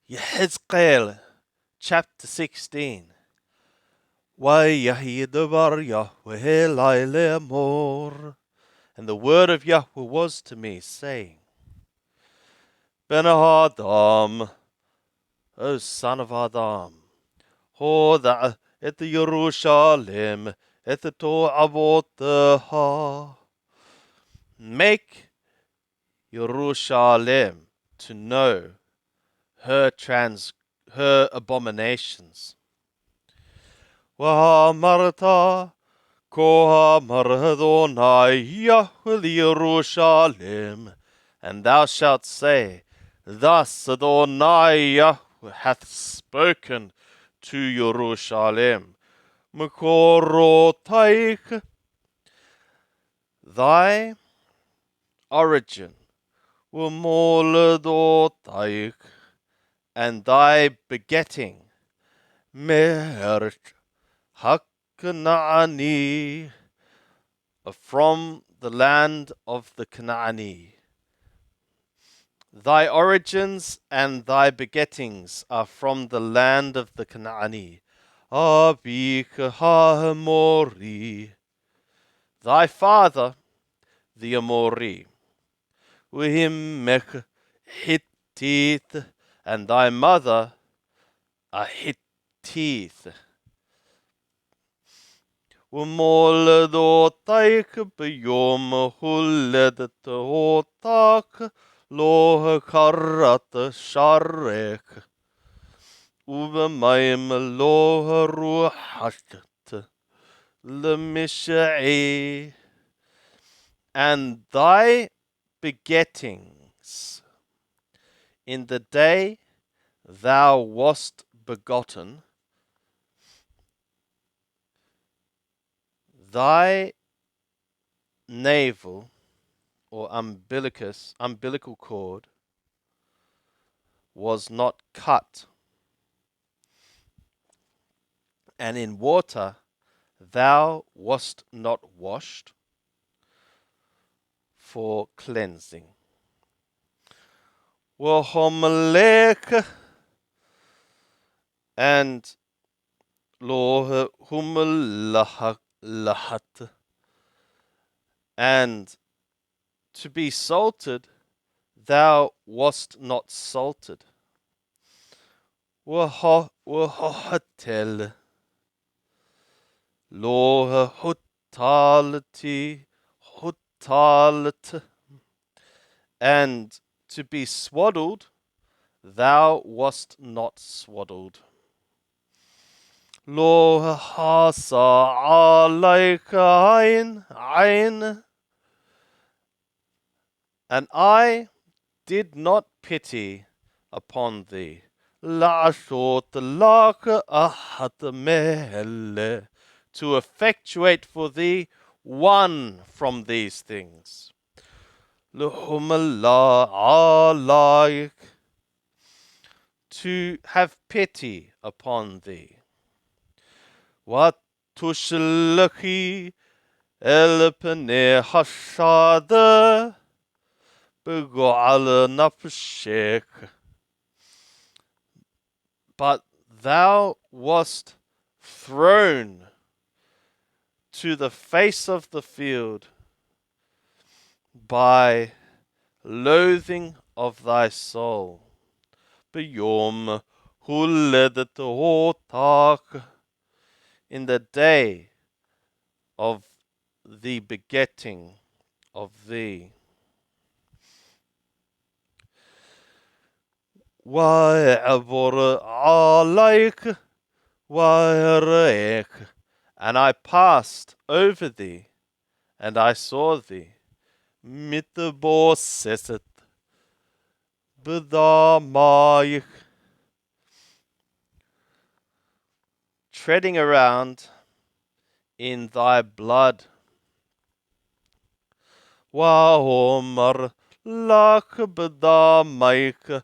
Ezekiel chapter 16. Wayahidbar Yahweh Lailemor. And the word of Yahweh was to me, saying, Ben Adam, O son of Adam, Hoda et Yerushalem et To'avoteha. Make Yerushalem to know her abominations. Wahamarta Kohamar Adonai Yahweh Yerushalem, and thou shalt say, Thus Adonai Yahweh hath spoken to Yerushalem. Mekorotaich, thy origin, Umoledotaich, and thy begetting, Meher Hakanaani, from the land of the Canaani. Thy origins and thy begettings are from the land of the Canaani. Abik HaAmori, thy father, the Amori. Uhimech Hittith, and thy mother, a Hittith. Umoledotaich b'yom huledetotak lo karat sharek. Ubemayim lo ruachat lemishai. And thy begettings in the day thou wast begotten, thy navel or umbilical cord was not cut, and in water thou wast not washed for cleansing. Wahomelech, and lo humelahat, and to be salted thou wast not salted. Wahotel lo hutality, hutalit, and to be swaddled thou wast not swaddled. Lo hasa alaika ain, and I did not pity upon thee. La'ashot laka ahat mele, to effectuate for thee one from these things. Luhumala alaik, to have pity upon thee. What tushlaki el pene hashada bego'al nafshek, but thou wast thrown to the face of the field by loathing of thy soul. B'yom huledetotak, in the day of the begetting of thee. Wa'avor alaik wa'arek, and I passed over thee, and I saw thee. Mitboseset b'damayik, treading around in thy blood. Wa'omar lak b'damayik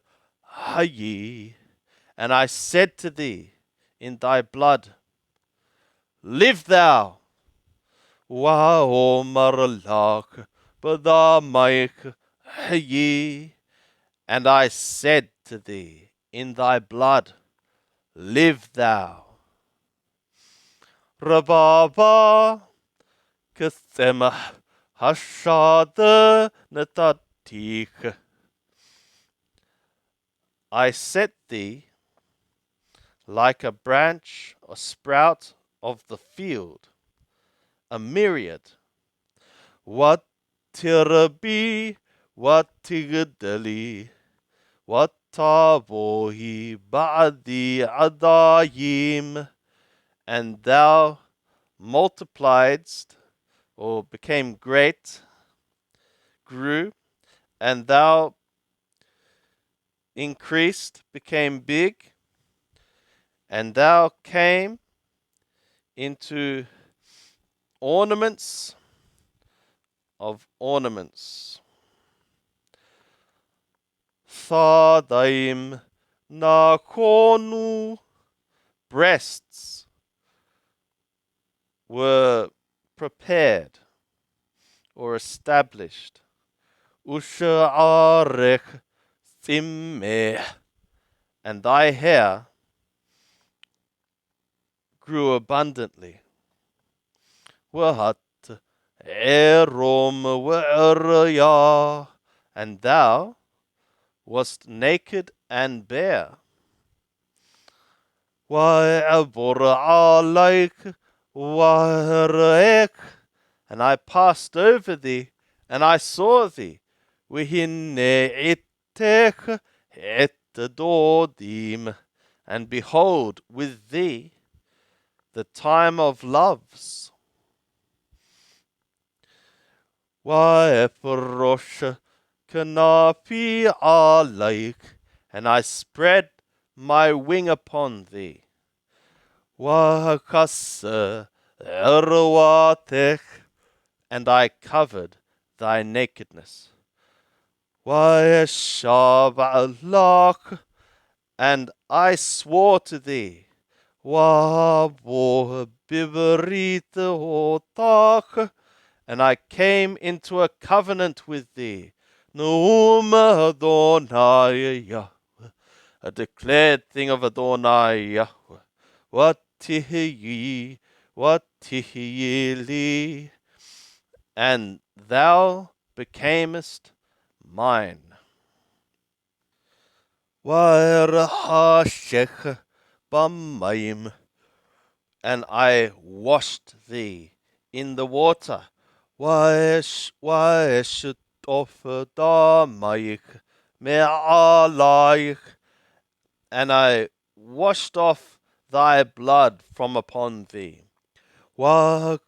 hayi, and I said to thee in thy blood, live thou. Wa'omar lak b'damayik hayi, and I said to thee in thy blood live thou. Rababa Kathemah Hashada Natatich. I set thee like a branch or sprout of the field, a myriad. What tirabi, what tigadali, what tabohi ba'di adayim, and thou multipliedst or became great, grew, and thou increased, became big, and thou came into ornaments of ornaments. Thadaim nakonu, breasts were prepared or established. Usha'arech thimmeh, and thy hair grew abundantly. Wahat erom wa'arya, and thou wast naked and bare. Wa'abur alaik wa'arek, and I passed over thee, and I saw thee. Wihinne itek et dodim, and behold, with thee the time of loves. Wa'efrosh kanapi alaik, and I spread my wing upon thee. Wa'kasa erwatech, and I covered thy nakedness. Wa'eshabalach, and I swore to thee. Wa'bo biberite otach, and I came into a covenant with thee. Noum Adonai Yahweh, a declared thing of Adonai Yahweh. What tihi li, and thou becamest mine. Wa'erhashech b'mayim, and I washed thee in the water. Wa'eshut damayich me'alayich, and I washed off thy blood from upon thee. Wa'asukech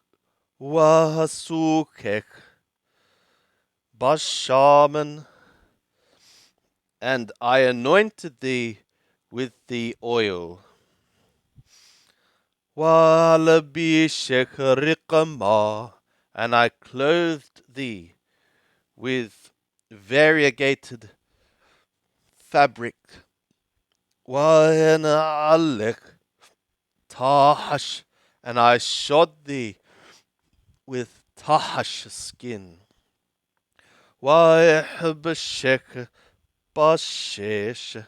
bashaman, and I anointed thee with the oil. Wa'alabishech riqamah, and I clothed thee with variegated fabric. Wa'ena'alech tahash, and I shod thee with tahash skin. Wa'ehbeshech bashesh,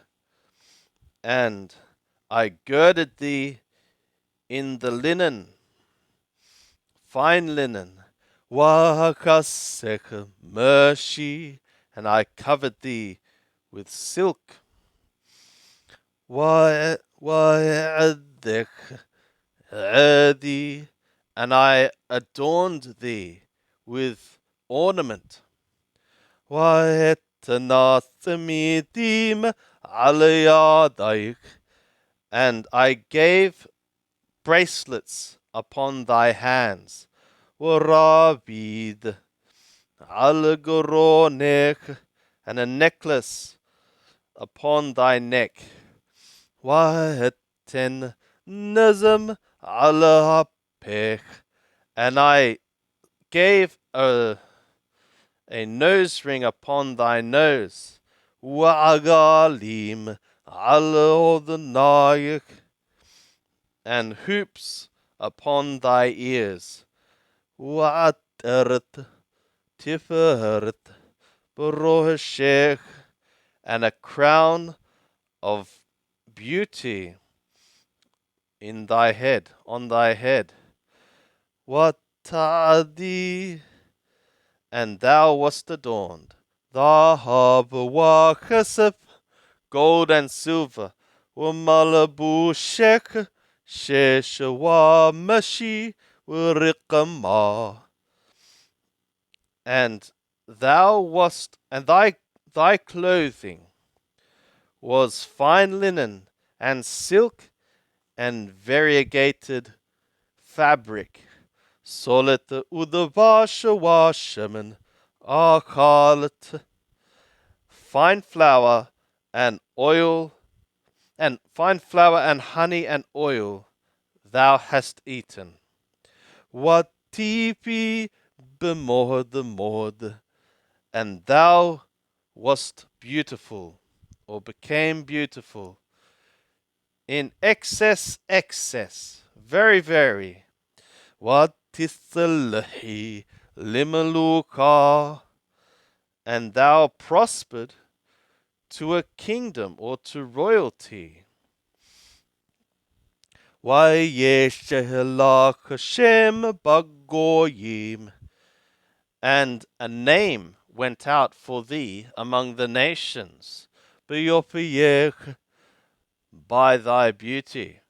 and I girded thee in the linen, fine linen. Wa'akasech mershi, and I covered thee with silk. Wa'edech edi, and I adorned thee with ornament. Wa'etanathmidim alayadaik, and I gave bracelets upon thy hands. Warabid algoronech, and a necklace upon thy neck. Wa'eten nazam alapech, and I gave a nose ring upon thy nose. Wa'agalim alodnayich, and hoops upon thy ears. Wa'ateret tiferet boroshech, and a crown of beauty in thy head, on thy head. Watadi, and thou wast adorned. Dhahab wa khasaf, gold and silver. Wamalabushek, sheshawa mashi, wuriqama. And thou wast, and thy clothing was fine linen and silk and variegated fabric. Solet udavasha washaman akalat, fine flour and oil, and fine flour and honey and oil thou hast eaten. Watipi b'mod, and thou wast beautiful, or became beautiful, in excess, very, very. Watithalahi limaluka, and thou prospered to a kingdom or to royalty. Vayeshehelach Hashem bagoyim, and a name went out for thee among the nations, b'yopiyech, by thy beauty.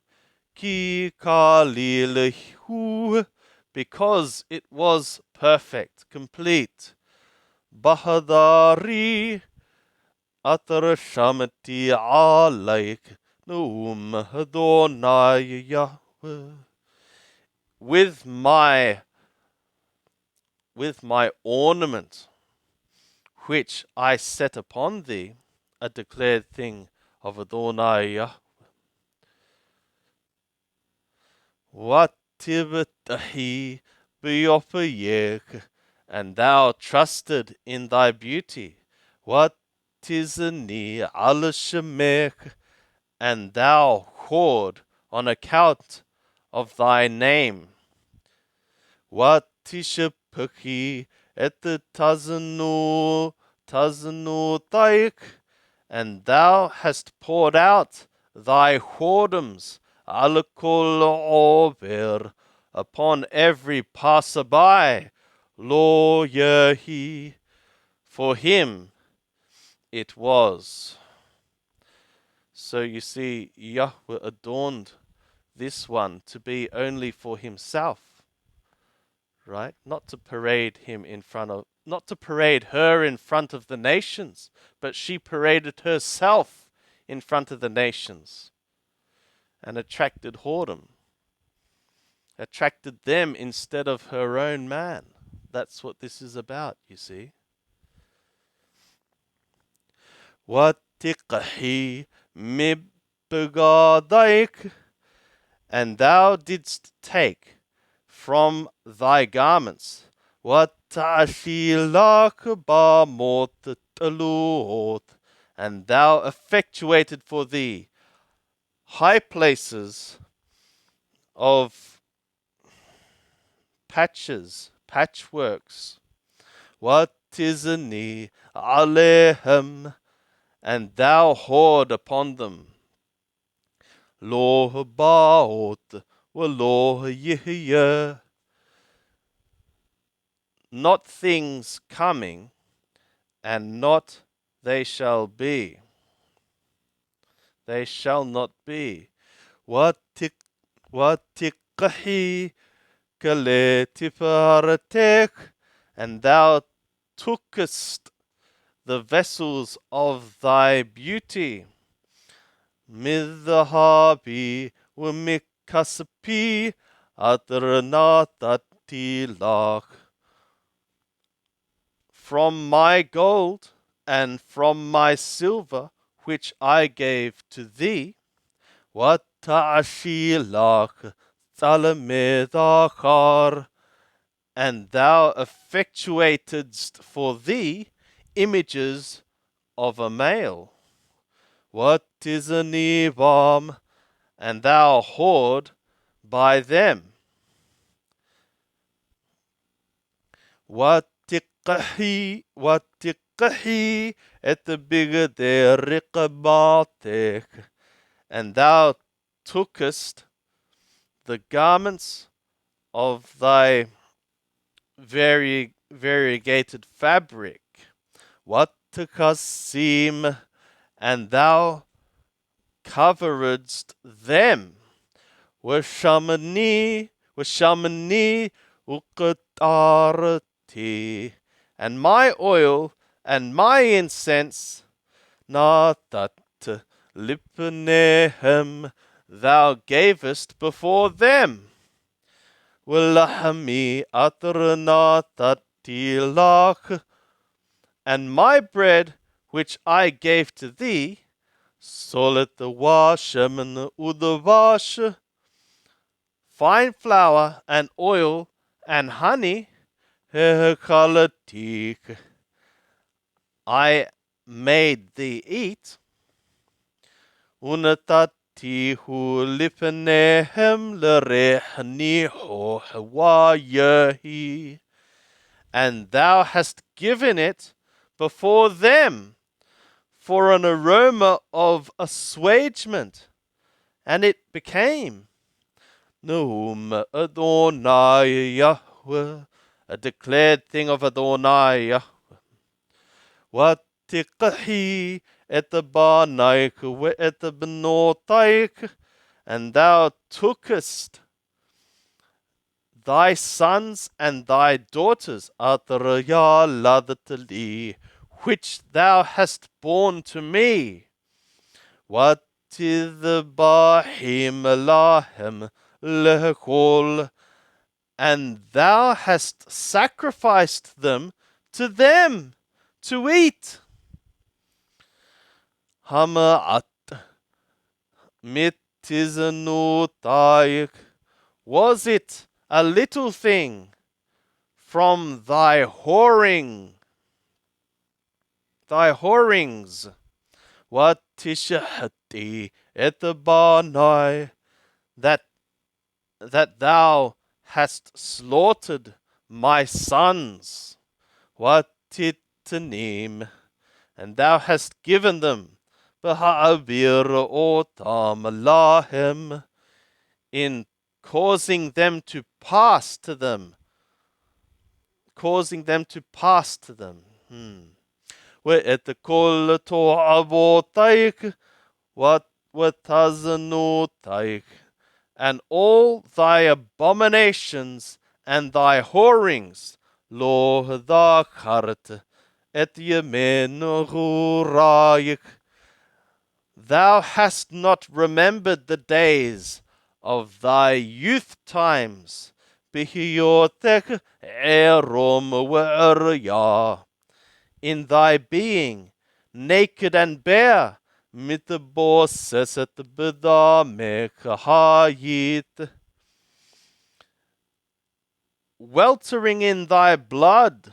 Ki kalilehu, because it was perfect, complete. Bahadari atarashamati alaik noum Adonai Yahweh. With my ornament, which I set upon thee, a declared thing of Adonai Yahweh. Wativtahi b'yopayek, and thou trusted in thy beauty. Watizani ala shemech, and thou whored on account of thy name. Watishapuki et tazanu taik, and thou hast poured out thy whoredoms alakol over, upon every passerby. Lo yehi, for him it was. So you see, Yahweh adorned this one to be only for himself, right? Not to parade him in front of, not to parade her in front of the nations, but she paraded herself in front of the nations and attracted whoredom, attracted them instead of her own man. That's what this is about, you see. Watiqhi mibgadaik, and thou didst take from thy garments watashilak bamot talut, and thou effectuated for thee high places of patches, patchworks. Watizani alehem, and thou whored upon them. Lo baot lo yihya, not things coming, and not they shall be. They shall not be. Watiqhi kaletiparatek, and thou tookest the vessels of thy beauty. Midhabi wamikasapi adranatatilach, from my gold and from my silver which I gave to thee. Watashilach talamedachar, and thou effectuatedst for thee images of a male. What is a nivam, and thou whored by them. Watiqhi et bigade riqabatek, and thou tookest the garments of thy variegated fabric, Watakasim, and thou coveredst them, Washamani, Uqatarati, and my oil and my incense, Natat Lipnehem, thou gavest before them. Willahami atranatilach, and my bread which I gave to thee, solet the washem and the wash, fine flour and oil and honey, hekalatik, I made thee eat, unatatihu lifnehem lerehniho hawayahi, and thou hast given it before them for an aroma of assuagement, and it became Nahum Adonai Yahweh, a declared thing of Adonai Yahweh. Watikahi et the banaik et the benotaik, and thou tookest thy sons and thy daughters, Atraya ladatali, which thou hast borne to me. Watidbahim lahem lehkol, and thou hast sacrificed them to them to eat. Hama'at mitizanutaik, was it a little thing from thy whorings? What tishahati etabanai, that thou hast slaughtered my sons. What titanim, and thou hast given them b'ha'avir otam lahem, in causing them to pass to them. Ve'et kol to'avotaik, watazanotaik, and all thy abominations and thy whorings, lo dhakart et yemenuhurayik, thou hast not remembered the days of thy youth times, bihiotek erom we'eryah, in thy being naked and bare, mitboseset b'damekahayit, weltering in thy blood,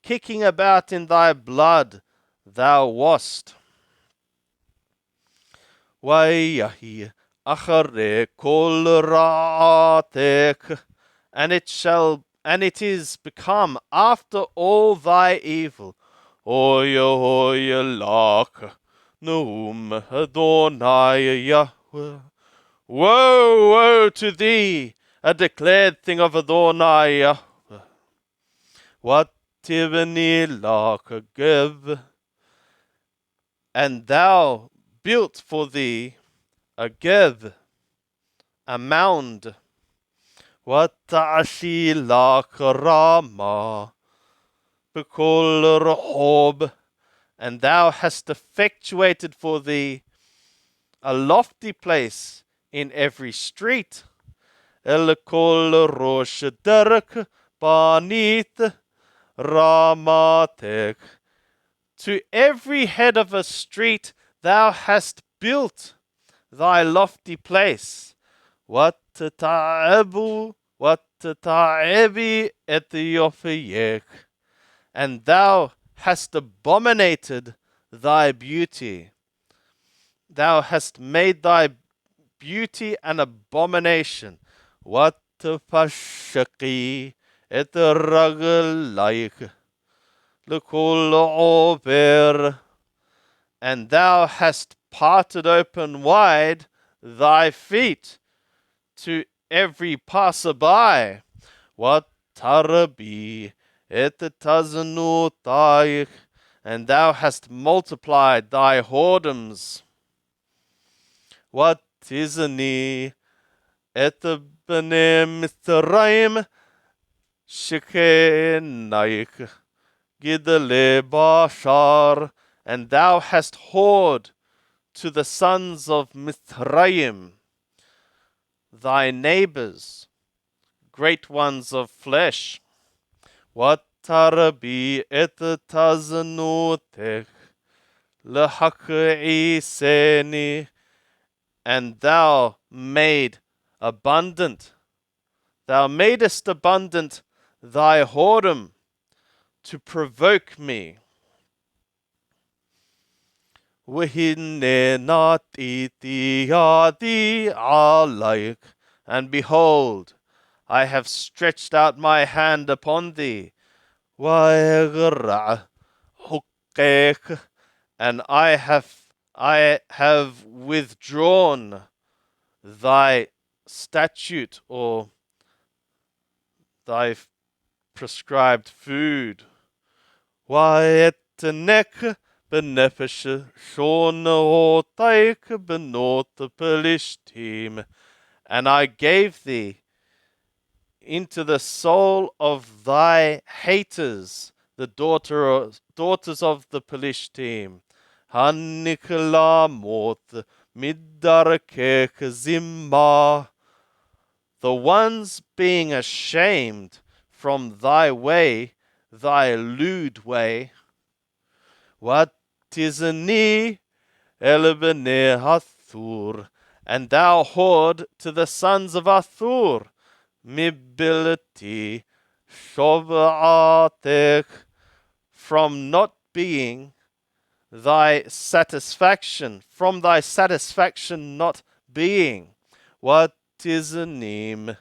kicking about in thy blood, thou wast. Wayahi achare kol ra'atek, and it is become after all thy evil. Oya lak, Nahum Adonai Yahweh. Woe to thee, a declared thing of Adonai Yahweh. What tivani lak gev, and thou built for thee a gev, a mound. What ta'ashi lak rama, b'kol rehob, and thou hast effectuated for thee a lofty place in every street. El kol rosh derek banit ramatek, to every head of a street thou hast built thy lofty place. What ta'ebi et yofeyek, and thou hast abominated thy beauty. Thou hast made thy beauty an abomination. What pashaki et raglaik lekol over, and thou hast parted open wide thy feet to every passerby. What tarabi et tazanu taich, and thou hast multiplied thy whoredoms. What tizani et b'nei Mitzrayim shikenaich gidale bashar, and thou hast whored to the sons of Mithraim, thy neighbors, great ones of flesh. What tarabi et taznutech lehak'iseni, and thou madest abundant thy whoredom to provoke me. V'hinne natiti yadi alayk, and behold, I have stretched out my hand upon thee. V'egra hukek, and I have withdrawn thy statute, or thy prescribed food. V'etnek b'nefesh shona otaik b'not pelishtim, and I gave thee into the soul of thy haters, the daughters of the Pelishtim. Haniklamot midarakek zimma, the ones being ashamed from thy way, thy lewd way. What is a knee, elbene Hathur, and thou whored to the sons of Athur. Mibility shovaatek, from not being thy satisfaction, from thy satisfaction not being. What is a name?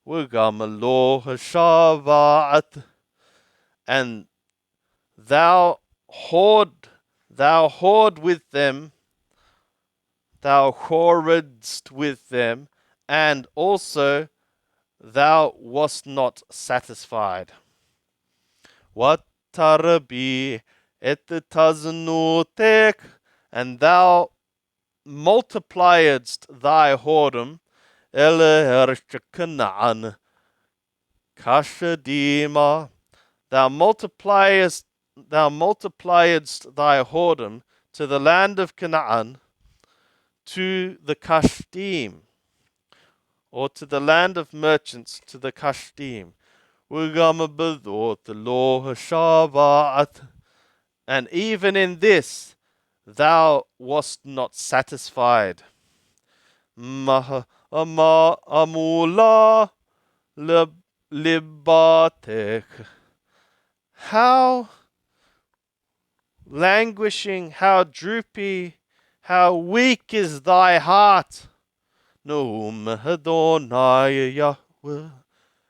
W'gamalo shavaat, and thou whored with them, thou whoredst with them, and also thou wast not satisfied. What tarabi et taznutek, and thou multipliedst thy whoredom, ele Canaan kashadima, thou multipliedst thy whoredom to the land of Canaan, to the Kashdim, or to the land of merchants, to the Kashdim. And even in this thou wast not satisfied. Amula libatek, how languishing, how droopy, how weak is thy heart. Noum Adonai Yahweh,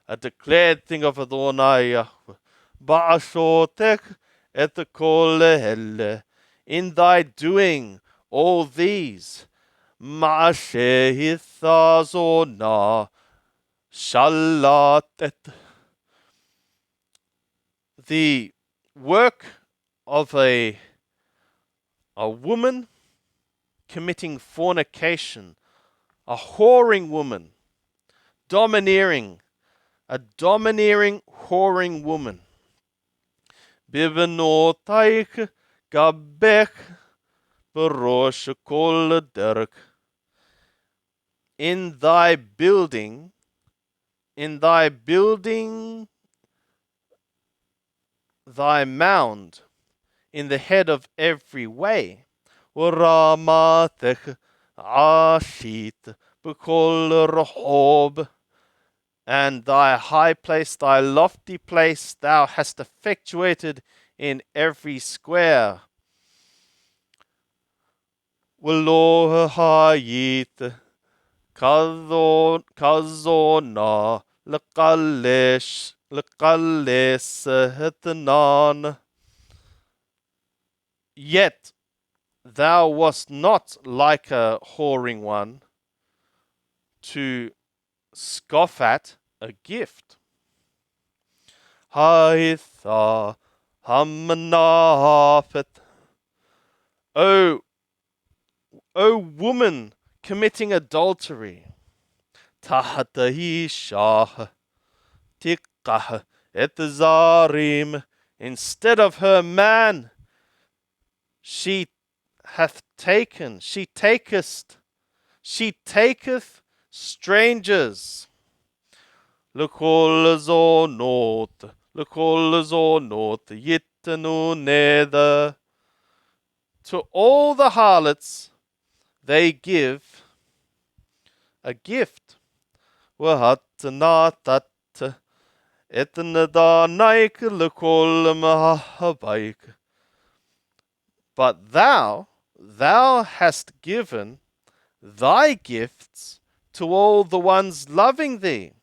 a declared thing of Adonai Yahweh. Ba'ashotek et kol hele, in thy doing all these. Ma'aseh hithazona shalatet, the work of a woman committing fornication, a whoring woman, a domineering, whoring woman. Bivenotaich gabech berosh kol derek, in thy building thy mound, in the head of every way. Uramatech ashit b'kol rehob, and thy high place, thy lofty place, thou hast effectuated in every square. V'lo hayit kazona l'kales hetnan, yet thou wast not like a whoring one to scoff at a gift. Haitha hamanafet. O woman committing adultery. Tahatahi shah tiqah et zarim. Instead of her man, she taketh strangers. L'kol zonot yittanu nether. To all the harlots they give a gift. Wahatanatat etnadanaik l'kol mahabaik. But thou hast given thy gifts to all the ones loving thee.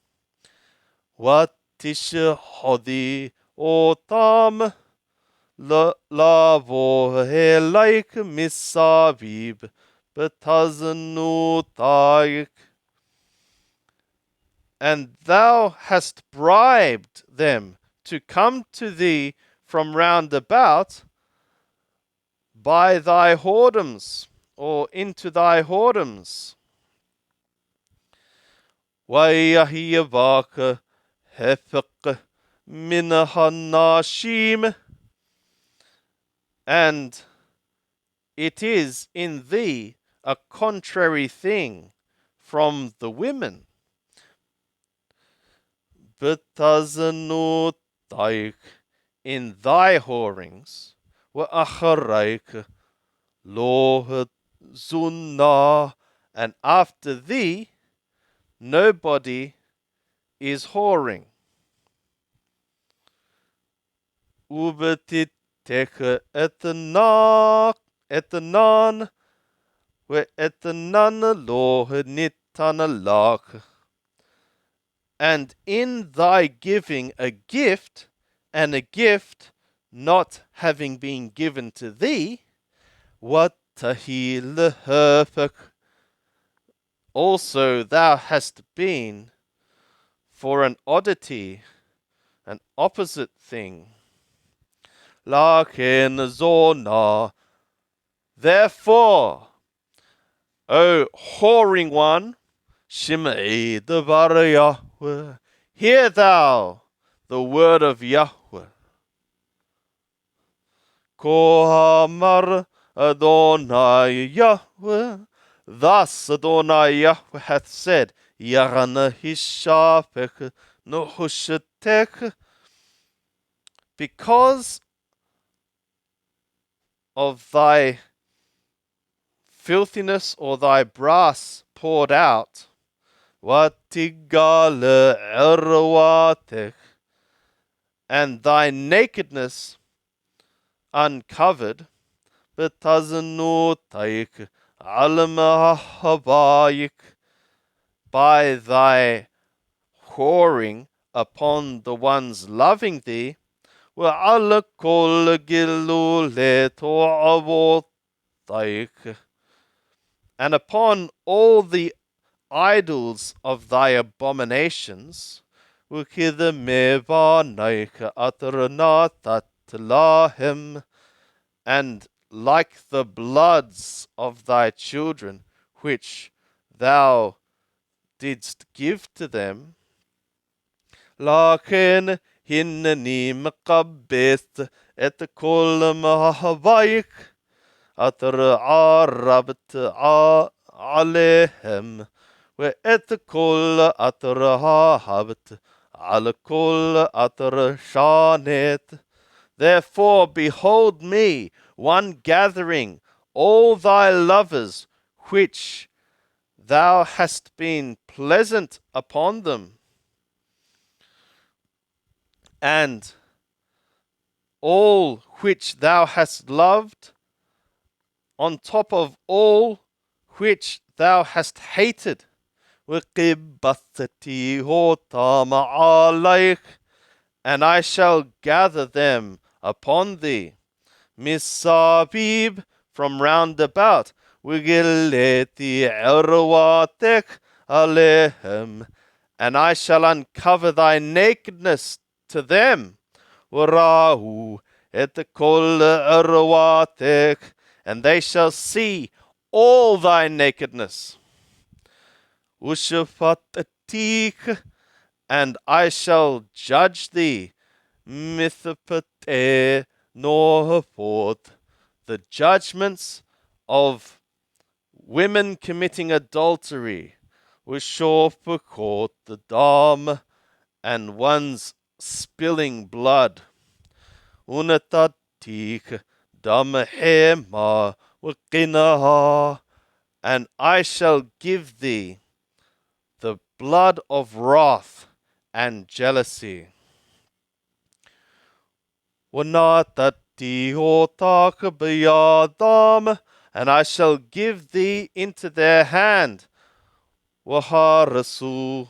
Watishhodi otam lavo helaik misavib betazanutaik. And thou hast bribed them to come to thee from round about by thy whoredoms, or into thy whoredoms. Wayahiyavaka hefek minahanashim. And it is in thee a contrary thing from the women. Betazanutaik, in thy whorings, wa acharaik lo zunna, and after thee nobody is whoring. Ubetiteke etanan we etanan lo nitanalak. And in thy giving a gift, and a gift not having been given to thee, watahi lehefek, also thou hast been for an oddity, an opposite thing. Laken zona, therefore, O whoring one, Shimei devar Yahweh, hear thou the word of Yahweh. Kohamar Adonai Yahweh, thus Adonai Yahweh hath said, Yarana hishapek nohushetek, because of thy filthiness or thy brass poured out, watigale erwatek, and thy nakedness uncovered, betazanutaik almahabayik, by thy whoring upon the ones loving thee, وعلى كل جلولة عبودتك, and upon all the idols of thy abominations, وكذا مبانيك أترناتت لهم, and like the bloods of thy children which thou didst give to them, lakin hineni maqabbeth et kol mahabayik atar arabt alehem ve et kol atar habt al kol atar shanet. Therefore behold me, one gathering all thy lovers which thou hast been pleasant upon them, and all which thou hast loved, on top of all which thou hast hated. And I shall gather them upon thee, Misabib, from round about. Wigileti erwatek alehem, and I shall uncover thy nakedness to them. Warahu et kol erwatek, and they shall see all thy nakedness. Ushapatatik, and I shall judge thee. Mithapate norport, the judgments of women committing adultery. Wishopakot, the dam, and one's spilling blood. Unatatik, damhema, wakinaha, and I shall give thee the blood of wrath and jealousy. Wanatati otak biyadam, and I shall give thee into their hand. Waharasu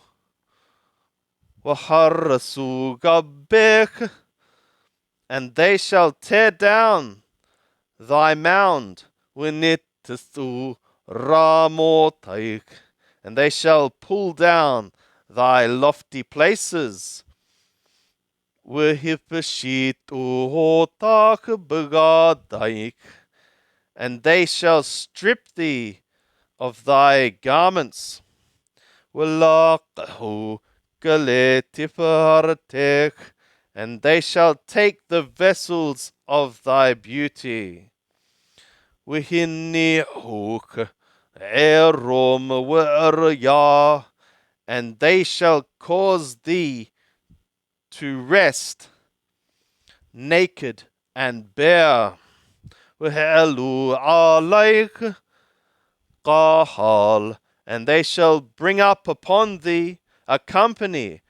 gabek, and they shall tear down thy mound. Winitsu ramotaik, and they shall pull down thy lofty places. Wihipashit uhotak begadaik, and they shall strip thee of thy garments. Walaqahu galetipartek, and they shall take the vessels of thy beauty. Wihinni huk erom werya, and they shall cause thee to rest naked and bare. Wehelu alaik qahal, and they shall bring up upon thee a company.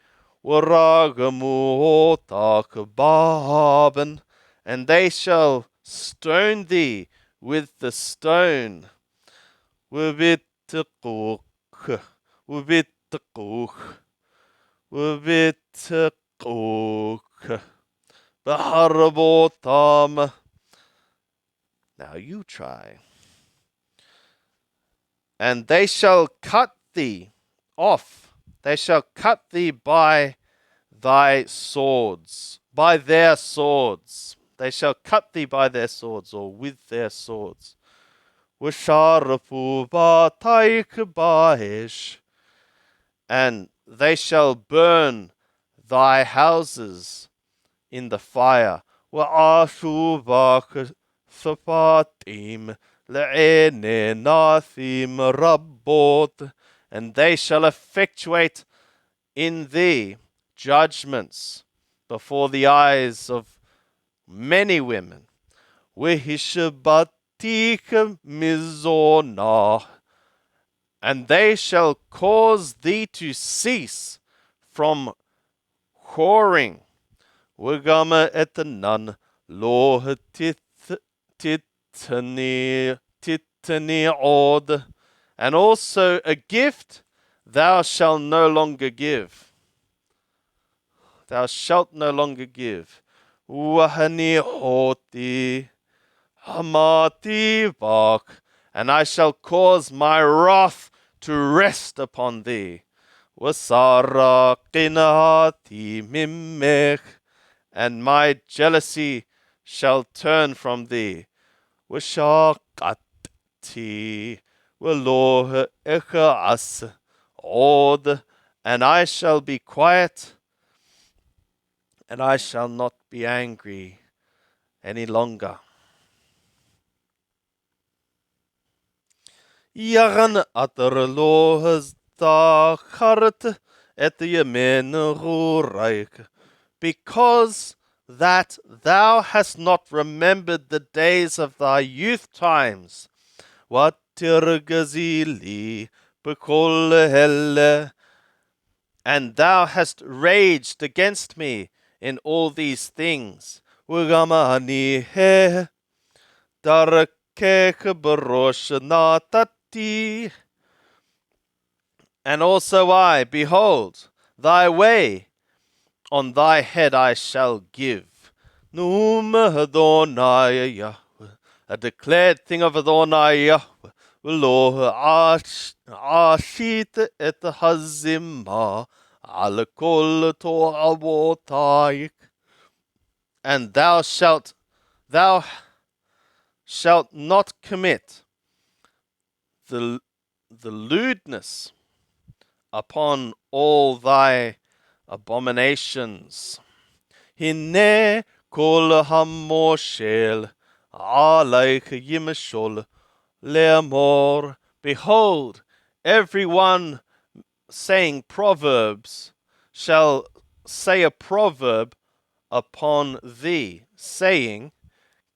Waragamu takbaben, and they shall stone thee with the stone. Wibitquk, baharabotam. Now you try. And they shall cut thee off. They shall cut thee by thy swords, by their swords. They shall cut thee by their swords, or with their swords. Wisharafu bataik baesh, and they shall burn thy houses in the fire. Wa'ashubak sapatim le'enenathim rabbot, and they shall effectuate in thee judgments before the eyes of many women. Wihishabatika mizona, and they shall cause thee to cease from whoring. Wigama etanan lo titani od, and also a gift thou shalt no longer give. Thou shalt no longer give. Wahani hoti hamati bak, and I shall cause my wrath to rest upon thee. Wasara qinati mimek, and my jealousy shall turn from thee. Washaqati waloh echas od, and I shall be quiet, and I shall not be angry any longer. Yagan atarlo has tachart et yemen raik, because that thou hast not remembered the days of thy youth times. What tirgazili bekol helle, and thou hast raged against me in all these things. Ugamani he darakek barosh natati, and also I, behold, thy way on thy head I shall give. Num Adonai Yahweh a declared thing of Adonai Yahweh. V'lo ashit et hazimah al kol to'avotayik. And thou shalt not commit the lewdness upon all thy abominations. Hine kol hamoshel alaych yimshol le'amor. Behold, everyone saying proverbs shall say a proverb upon thee, saying,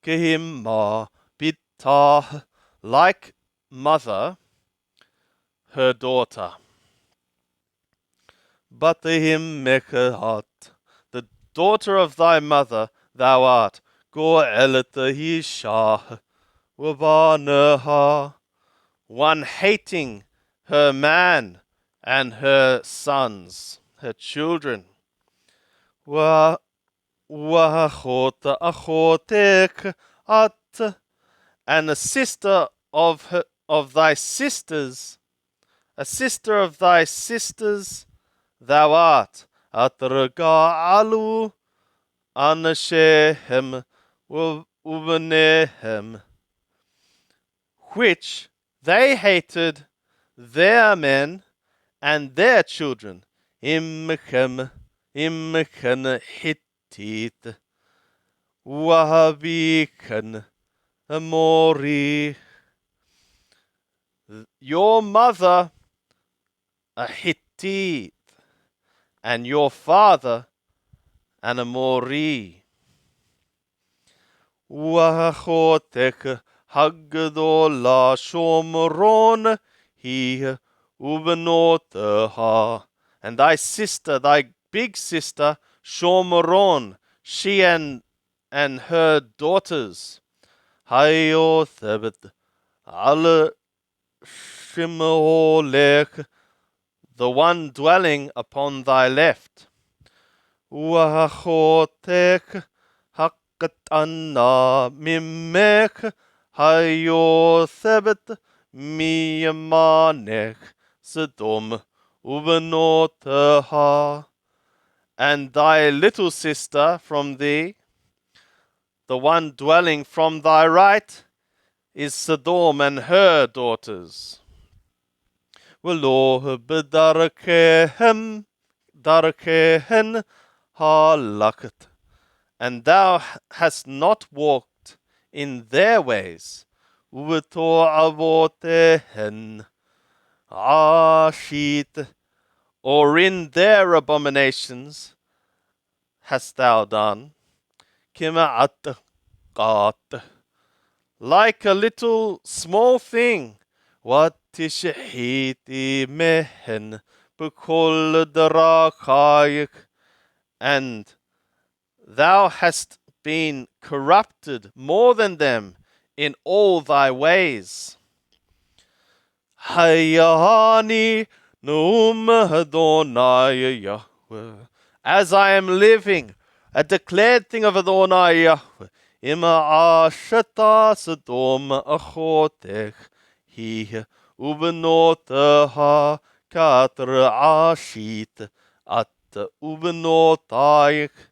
Kehimma bitah, like mother her daughter. Batahim mechahat, the daughter of thy mother thou art. Go'elata hishah wabanaha, one hating her man and her sons, her children. Wa achotek at, and a sister of thy sisters, a sister of thy sisters thou art. Atraga'alu anashehem uvenehem, which they hated their men and their children. Imchem Hittit, Wahabikan Amori. Your mother a Hittite, and your father an Amori. Wachotek Hagdola Shomron he Ubenotaha, and thy sister, thy big sister Shomron, she and her daughters. Hayothabit Al Shimolech, the one dwelling upon thy left. Wachotek Hakatana Mimek Hayothabit Miyamanech Sodom Ubenotaha, and thy little sister from thee, the one dwelling from thy right, is Sodom and her daughters. V'lo b'darakehen halakht, and thou hast not walked in their ways. V'to'avotehen ashit, or in their abominations hast thou done. Kima'at qat, like a little small thing. What tishahiti mehen b'kol darakayik, and thou hast been corrupted more than them in all thy ways. Hayani Num Adonai Yahweh, as I am living, a declared thing of Adonai Yahweh. Ima ashata Sodom achotech hi ubenotaha katra ashit at ubenotayich.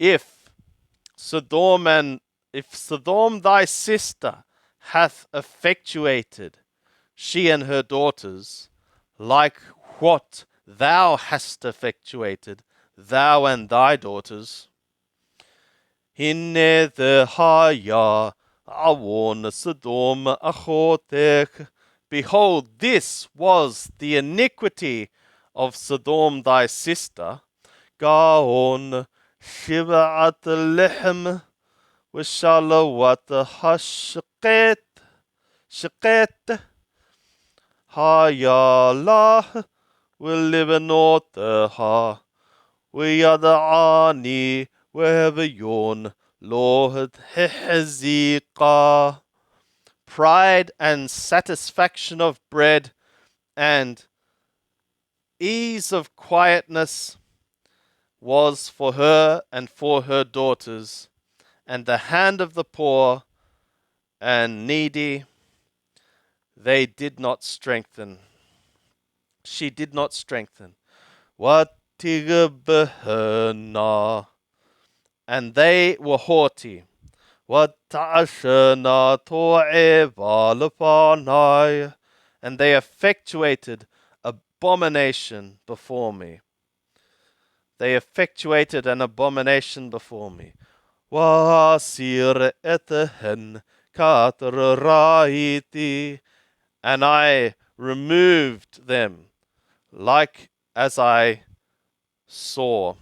If Sodom thy sister hath effectuated, she and her daughters, like what thou hast effectuated, thou and thy daughters. Hinne the haya awon Sodom achotech. Behold, this was the iniquity of Sodom thy sister. Gaon shivat lechem v'shalawat hashket hayalah v'libenoteha v'yada'ani v'hevayon Lord hehezika. Pride and satisfaction of bread and ease of quietness was for her and for her daughters, and the hand of the poor and needy, they did not strengthen. She did not strengthen. وَاتِّغْبِهْنَا, and they were haughty. وَاتَّعَشَنَا تُوعِبَ لَفَانَي, and they effectuated abomination before me. They effectuated an abomination before me. وَاسِرْ إِتْهِنْ كَاتْرَ رَايِتِي, and I removed them like as I saw.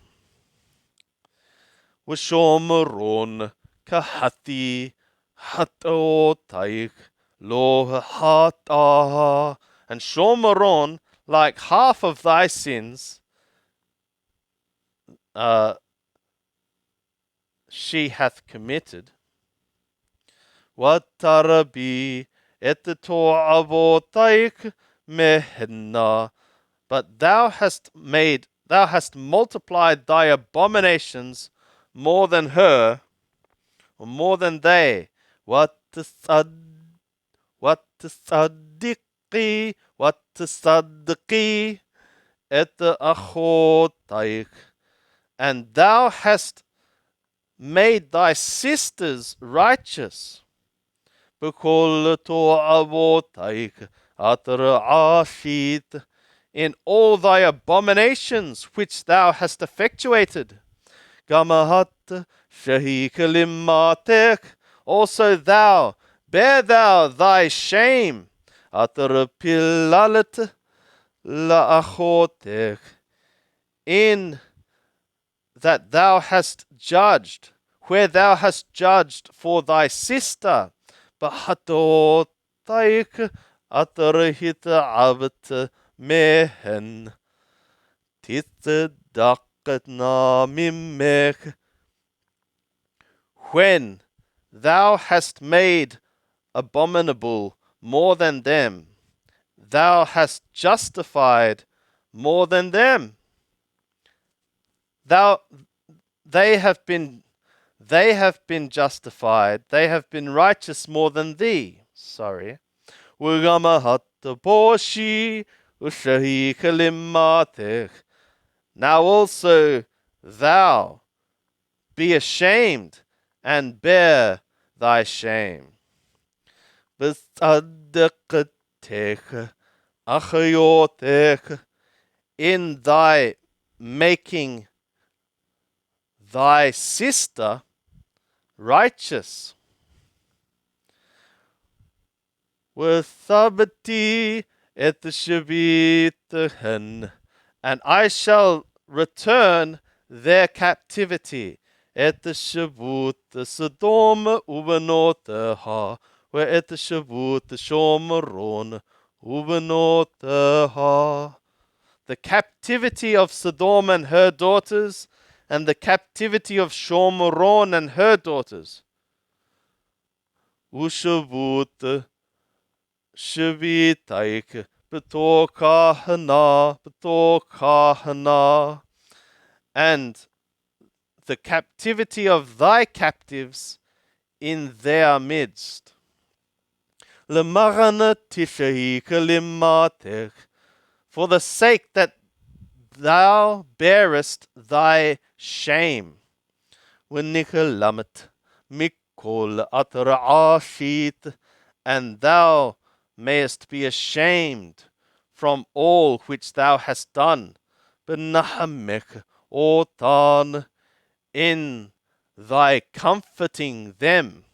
وشومرون كهتي هتوتايك لو هاتا, and Shomeron, like half of thy sins, she hath committed. وَتَرَبِي إِتْتُوعَبُوتَيْكْ مِهِنَّا, but thou hast multiplied thy abominations more than her, or more than they. وَتَصَدِّقِي إِتْ أَخُوتَيْكْ, and thou hast made thy sisters righteous. بكل توعبوتيك أترعاشيت, in all thy abominations which thou hast effectuated. Gamahat shahik limatek, also thou, bear thou thy shame. Atarpilalet laachotek, in that thou hast judged, where thou hast judged for thy sister. Bahatotaik atarhita abt mehen titdakatna mimech, when thou hast made abominable more than them, thou hast justified more than them. They have been justified, they have been righteous more than thee. Sorry. Now also thou be ashamed and bear thy shame. In thy making thy sister righteous. وَثَبْتِي إِتْشَبِيتَهَنْ, and I shall return their captivity. إِتْشَبُوتَ سَدْومَ وَبَنَاتِهَا وَإِتْشَبُوتَ شُومَرُونَ وَبَنَاتِهَا, the captivity of Sodom and her daughters, and the captivity of Shomeron and her daughters. Ushavut Shavitaik Betokahana, and the captivity of thy captives in their midst. Lemarana Tishaik Limatek, for the sake that thou bearest thy shame. Wennikalamet mikol atra'ashit, and thou mayest be ashamed from all which thou hast done. Benahamek otan, in thy comforting them.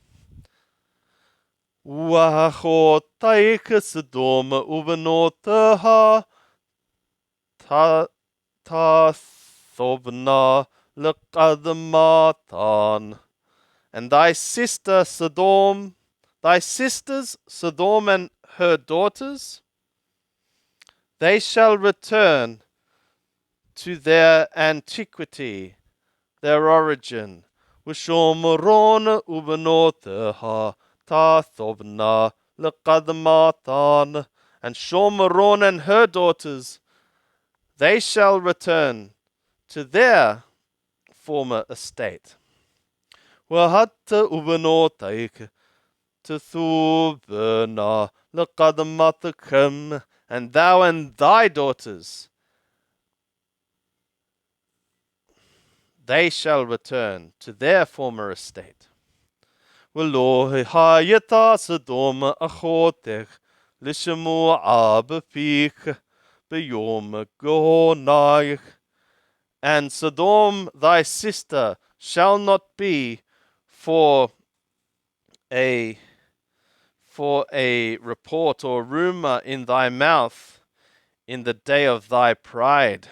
Wahotaik Sodom ubenotaha Tathobna leqadmatan, and thy sisters Sodom and her daughters, they shall return to their antiquity, their origin. Wishomron ubenotaha tathobna leqadmatan, and Shomeron and her daughters, they shall return to their former estate. وَهَتَّ أُبْنَوتَيْكَ Tithubna Laqadmathakim, and thou and thy daughters, they shall return to their former estate. ולא הייתה סדום אחותך לשמוע בפיך ביום גאונייך. And Sodom thy sister shall not be for a report or rumor in thy mouth in the day of thy pride.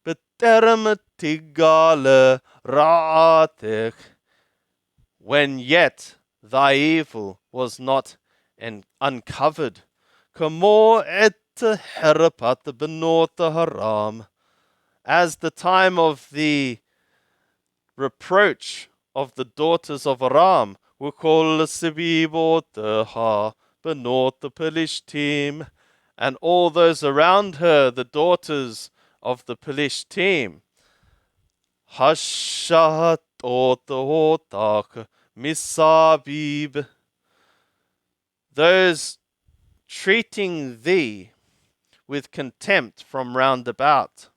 بطرم تقال رعاتك, when yet thy evil was not uncovered. Kamo et herapat benot haram, as the time of the reproach of the daughters of Aram, Wukol Sibibotaha benot the Pelishtim, and all those around her, the daughters of the Pelishtim. Hashat otak misabib, those treating thee with contempt from round about.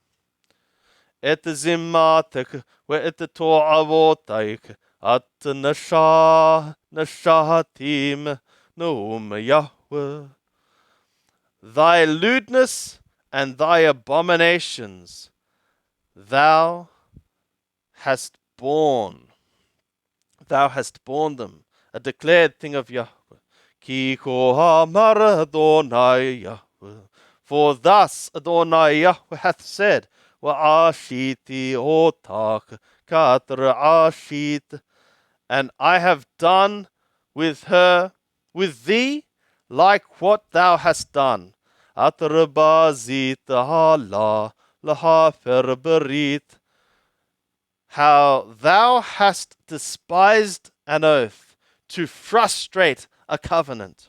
Et zimmatek wa et to'avotaik at nashahatim noum Yahweh. Thy lewdness and thy abominations thou hast borne. Thou hast borne them, a declared thing of Yahweh. Ki kohamar Adonai Yahweh. For thus Adonai Yahweh hath said, Wa'ashiti otak katra ashit, and I have done with her, with thee, like what thou hast done. Atrabazit hala lahafer berit, how thou hast despised an oath to frustrate a covenant.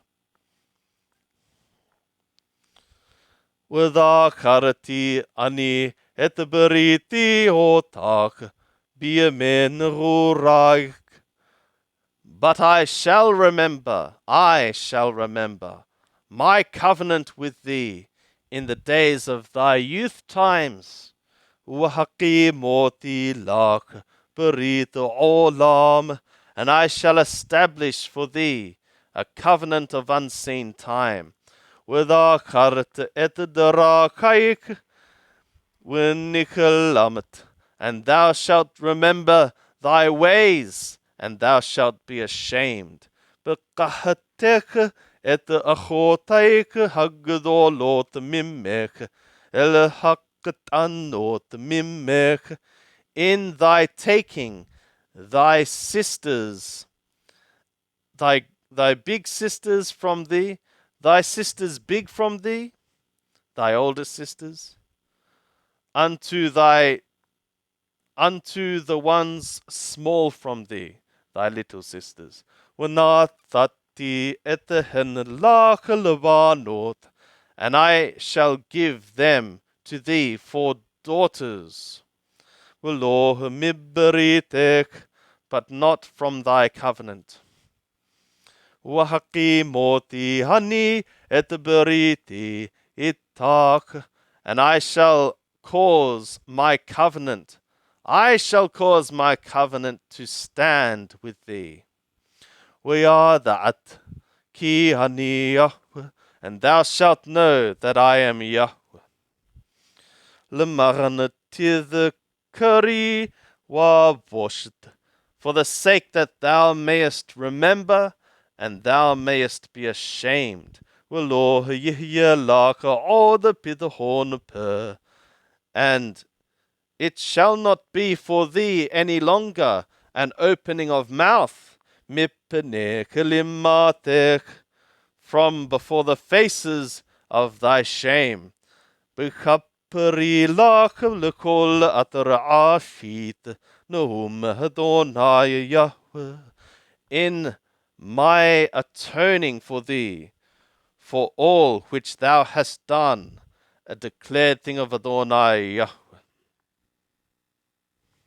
V'dhakarti ani et beriti otak biyamin ruraik. But I shall remember my covenant with thee in the days of thy youth times. Moti lak berit olam, and I shall establish for thee a covenant of unseen time. V'dhakart et darakaik v'nikalamet, and thou shalt remember thy ways, and thou shalt be ashamed. B'kahatek et achotaik hagdolot mimech el hakatanot mimech, in thy taking thy sisters, thy big sisters from thee, thy sisters big from thee, thy older sisters, unto the ones small from thee, thy little sisters. Wanathati etehen lach levanot, and I shall give them to thee for daughters. V'lo miberitek, but not from thy covenant. Wahakimoti hani et beriti itak, and I shall cause my covenant to stand with thee. We are that ki hani Yahweh, and thou shalt know that I am Yahweh. L'maranatith kari wa vosht, for the sake that thou mayest remember, and thou mayest be ashamed. V'lo yihye laka od pidhon per, and it shall not be for thee any longer an opening of mouth, mipnei kelimatech, from before the faces of thy shame. B'chapri lach l'kol atra'ashit nohum Adonai Yahweh, in my atoning for thee, for all which thou hast done, a declared thing of Adonai Yahweh.